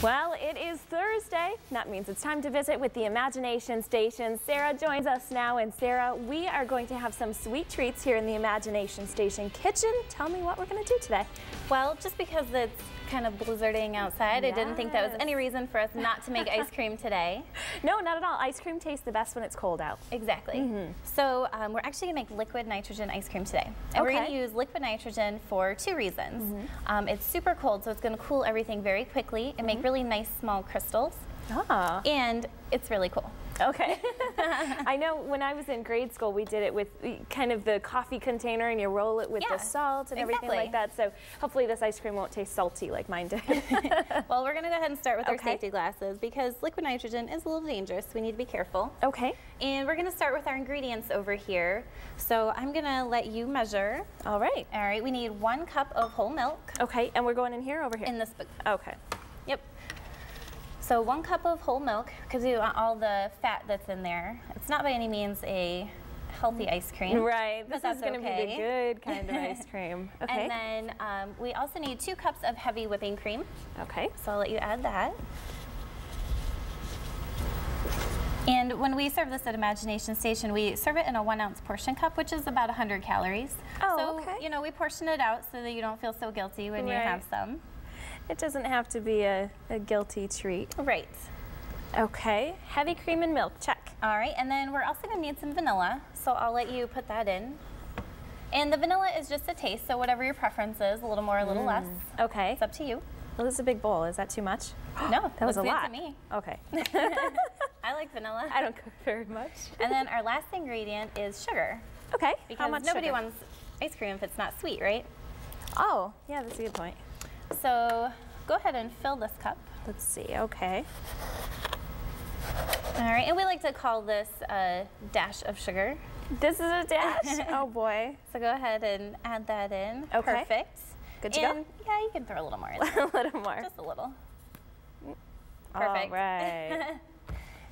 Well, it is Thursday. That means it's time to visit with the Imagination Station. Sarah joins us now, and Sarah, we are going to have some sweet treats here in the Imagination Station kitchen. Tell me what we're going to do today. Well, just because it's kind of blizzarding outside, I didn't think that was any reason for us not to make ice cream today. No, not at all. Ice cream tastes the best when it's cold out. Exactly. So we're actually going to make liquid nitrogen ice cream today. And we're going to use liquid nitrogen for two reasons. It's super cold, so it's going to cool everything very quickly and make really nice small crystals. And it's really cool. Okay. I know when I was in grade school, we did it with kind of the coffee container, and you roll it with the salt and everything like that. So hopefully this ice cream won't taste salty like mine did. Well, we're going to go ahead and start with our safety glasses because liquid nitrogen is a little dangerous. We need to be careful. Okay. And we're going to start with our ingredients over here. So I'm going to let you measure. All right. All right. We need 1 cup of whole milk. Okay. And we're going in here or over here? In this book. Okay. Yep. So 1 cup of whole milk, because we want all the fat that's in there. It's not by any means a healthy ice cream. Right. This is going to be the good kind of ice cream. Okay. And then we also need 2 cups of heavy whipping cream. Okay. So I'll let you add that. And when we serve this at Imagination Station, we serve it in a 1 ounce portion cup, which is about 100 calories. Oh, so, you know, we portion it out so that you don't feel so guilty when you have some. It doesn't have to be a guilty treat. Right. Okay, heavy cream and milk, check. All right, and then we're also gonna need some vanilla, so I'll let you put that in. And the vanilla is just a taste, so whatever your preference is, a little more, a little less. Okay. It's up to you. Well, this is a big bowl. Is that too much? No, that was a lot. To me. Okay. I like vanilla. I don't cook very much. And then our last ingredient is sugar. Okay, because how much nobody sugar? wants ice cream if it's not sweet, right? Oh, yeah, that's a good point. So go ahead and fill this cup. Let's see, okay. All right, and we like to call this a dash of sugar. This is a dash? Oh boy. So go ahead and add that in. Okay. Perfect. Good to go? Yeah, you can throw a little more in there. A little more. Just a little. All Perfect. right.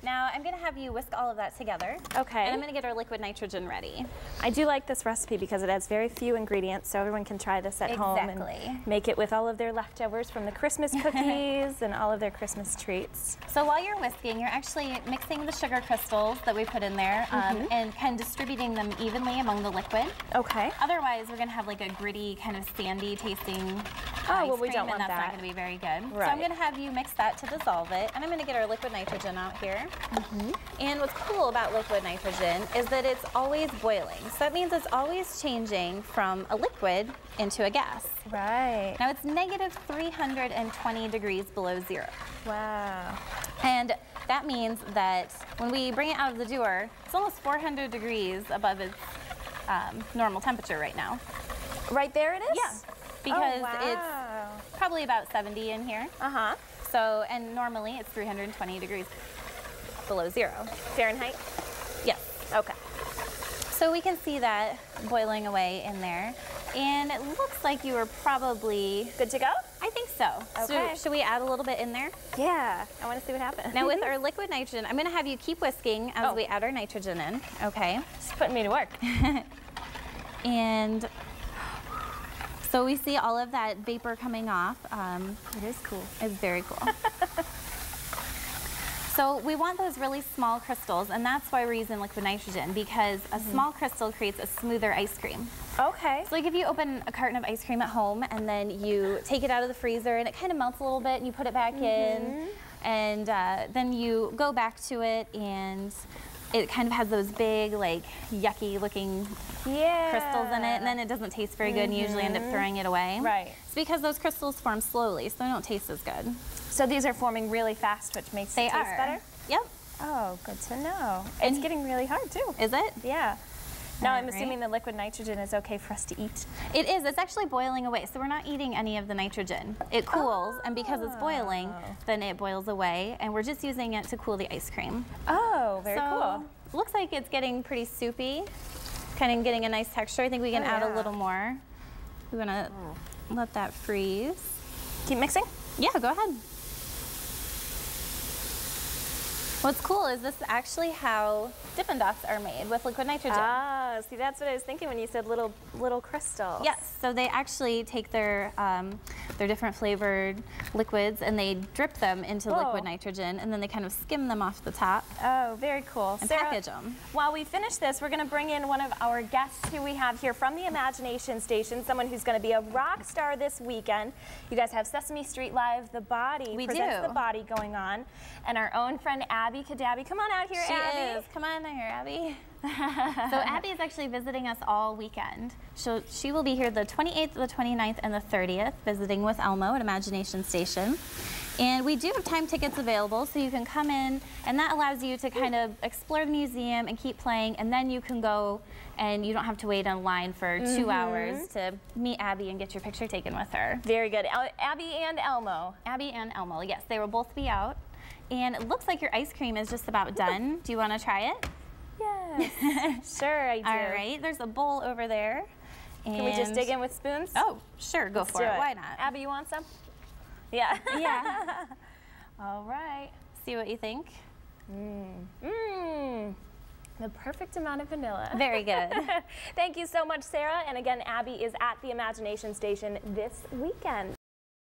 Now I'm gonna have you whisk all of that together. Okay. And I'm gonna get our liquid nitrogen ready. I do like this recipe because it has very few ingredients, so everyone can try this at home and make it with all of their leftovers from the Christmas cookies and all of their Christmas treats. So while you're whisking, you're actually mixing the sugar crystals that we put in there and kind of distributing them evenly among the liquid. Okay. Otherwise, we're gonna have like a gritty, kind of sandy tasting well, we don't want and that's that. not gonna be very good. Right. So I'm gonna have you mix that to dissolve it, and I'm gonna get our liquid nitrogen out here. And what's cool about liquid nitrogen is that it's always boiling. So that means it's always changing from a liquid into a gas. Right. Now it's negative 320 degrees below zero. Wow. And that means that when we bring it out of the door, it's almost 400 degrees above its normal temperature right now. Right there it is? Yeah. Because it's probably about 70 in here. So, and normally it's 320 degrees below zero. Fahrenheit? Yes. Okay. So we can see that boiling away in there. And it looks like you were probably good to go? I think so. Okay. So should we add a little bit in there? Yeah, I want to see what happens. Now with our liquid nitrogen, I'm going to have you keep whisking as we add our nitrogen in. Okay. Just putting me to work. And so we see all of that vapor coming off. It is cool. It's very cool. So we want those really small crystals, and that's why we're using liquid nitrogen, because a small crystal creates a smoother ice cream. Okay. So like if you open a carton of ice cream at home and then you take it out of the freezer and it kind of melts a little bit and you put it back in, and then you go back to it and it kind of has those big, like, yucky looking crystals in it, and then it doesn't taste very good and you usually end up throwing it away. Right. It's because those crystals form slowly, so they don't taste as good. So these are forming really fast, which makes it taste better? Yep. Oh, good to know. It's getting really hard, too. Is it? Yeah. Now I'm assuming the liquid nitrogen is okay for us to eat. It is. It's actually boiling away, so we're not eating any of the nitrogen. It cools, and because it's boiling, then it boils away, and we're just using it to cool the ice cream. Oh, very cool. Looks like it's getting pretty soupy, kind of getting a nice texture. I think we can add a little more. We're gonna let that freeze. Keep mixing? Yeah, go ahead. What's cool is this is actually how Dippin' Dots are made, with liquid nitrogen. Ah, see, that's what I was thinking when you said little crystals. Yes, so they actually take their different flavored liquids and they drip them into liquid nitrogen, and then they kind of skim them off the top. Oh, very cool. And Sarah, package them. While we finish this, we're going to bring in one of our guests who we have here from the Imagination Station, someone who's going to be a rock star this weekend. You guys have Sesame Street Live, The Body. We presents do. The Body going on. And our own friend Abby Cadabby. Come on out here, Abby. She is. Come on out here, Abby. So Abby is actually visiting us all weekend. She will be here the 28th, the 29th, and the 30th, visiting with Elmo at Imagination Station. And we do have time tickets available, so you can come in, and that allows you to kind of explore the museum and keep playing, and then you can go and you don't have to wait in line for 2 hours to meet Abby and get your picture taken with her. Very good. Abby and Elmo. Abby and Elmo, yes, they will both be out. And it looks like your ice cream is just about done. Do you want to try it? Yes. Sure, I do. All right, there's a bowl over there. Can we just dig in with spoons? Oh, sure, go for it. Why not? Abby, you want some? Yeah. Yeah. All right. See what you think? The perfect amount of vanilla. Very good. Thank you so much, Sarah. And again, Abby is at the Imagination Station this weekend.